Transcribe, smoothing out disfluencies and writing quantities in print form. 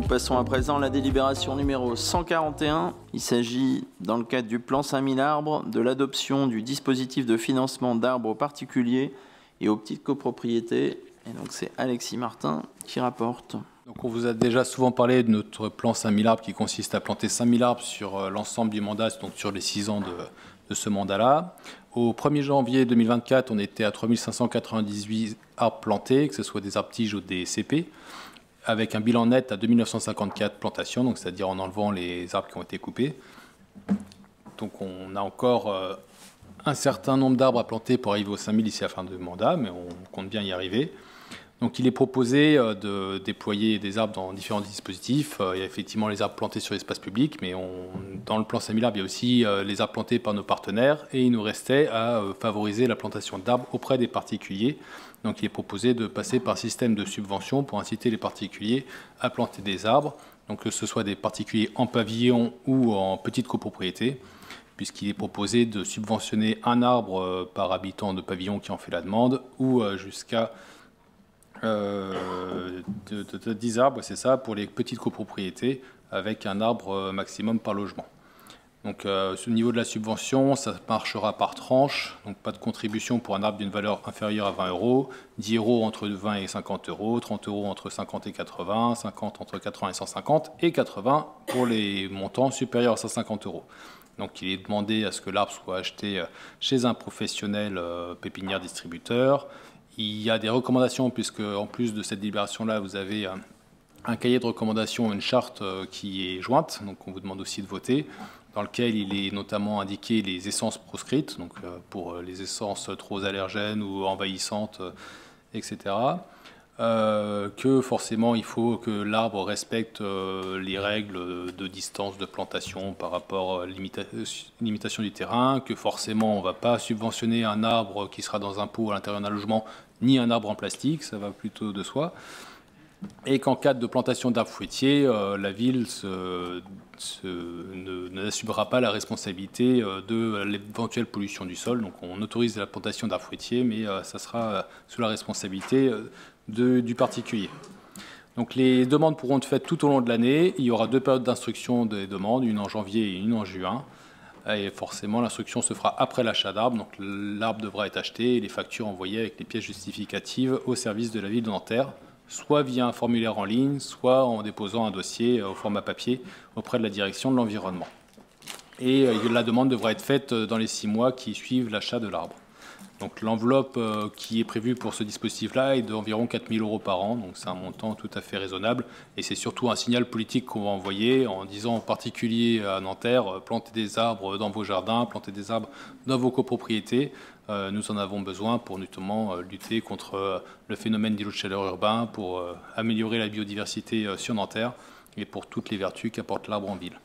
passons à présent à la délibération numéro 141. Il s'agit, dans le cadre du plan 5000 arbres, de l'adoption du dispositif de financement d'arbres aux particuliers et aux petites copropriétés. Et donc c'est Alexis Martin qui rapporte. Donc on vous a déjà souvent parlé de notre plan 5000 arbres qui consiste à planter 5000 arbres sur l'ensemble du mandat, donc sur les 6 ans de ce mandat-là. Au 1er janvier 2024, on était à 3598 arbres plantés, que ce soit des arbres tiges ou des CP, avec un bilan net à 2954 plantations, donc c'est-à-dire en enlevant les arbres qui ont été coupés. Donc on a encore un certain nombre d'arbres à planter pour arriver aux 5000 ici à la fin du mandat, mais on compte bien y arriver. Donc il est proposé de déployer des arbres dans différents dispositifs. Il y a effectivement les arbres plantés sur l'espace public, mais dans le plan 5000 arbres, il y a aussi les arbres plantés par nos partenaires, et il nous restait à favoriser la plantation d'arbres auprès des particuliers. Donc il est proposé de passer par un système de subvention pour inciter les particuliers à planter des arbres, donc que ce soit des particuliers en pavillon ou en petite copropriété, puisqu'il est proposé de subventionner un arbre par habitant de pavillon qui en fait la demande, ou jusqu'à 10 arbres, c'est ça, pour les petites copropriétés, avec un arbre maximum par logement. Donc, au niveau de la subvention, ça marchera par tranche. Donc, pas de contribution pour un arbre d'une valeur inférieure à 20 €, 10 € entre 20 et 50 €, 30 € entre 50 et 80, 50 entre 80 et 150, et 80 pour les montants supérieurs à 150 €. Donc, il est demandé à ce que l'arbre soit acheté chez un professionnel pépinière distributeur. Il y a des recommandations, puisque en plus de cette délibération-là, vous avez un cahier de recommandations, une charte qui est jointe, donc on vous demande aussi de voter, dans lequel il est notamment indiqué les essences proscrites, donc pour les essences trop allergènes ou envahissantes, etc. Que forcément il faut que l'arbre respecte les règles de distance de plantation par rapport à limitation du terrain, que forcément on ne va pas subventionner un arbre qui sera dans un pot à l'intérieur d'un logement, ni un arbre en plastique, ça va plutôt de soi. Et qu'en cas de plantation d'arbres fruitiers, la ville n'assumera pas la responsabilité de l'éventuelle pollution du sol. Donc on autorise la plantation d'arbres fruitiers, mais ça sera sous la responsabilité du particulier. Donc les demandes pourront être faites tout au long de l'année. Il y aura 2 périodes d'instruction des demandes, une en janvier et une en juin. Et forcément, l'instruction se fera après l'achat d'arbres. Donc l'arbre devra être acheté et les factures envoyées avec les pièces justificatives au service de la ville de Nanterre, soit via un formulaire en ligne, soit en déposant un dossier au format papier auprès de la direction de l'environnement. Et la demande devra être faite dans les 6 mois qui suivent l'achat de l'arbre. Donc l'enveloppe qui est prévue pour ce dispositif-là est d'environ 4 000 € par an, donc c'est un montant tout à fait raisonnable. Et c'est surtout un signal politique qu'on va envoyer en disant en particulier à Nanterre, plantez des arbres dans vos jardins, plantez des arbres dans vos copropriétés. Nous en avons besoin pour notamment lutter contre le phénomène d'îlots de chaleur urbain, pour améliorer la biodiversité sur Nanterre et pour toutes les vertus qu'apporte l'arbre en ville.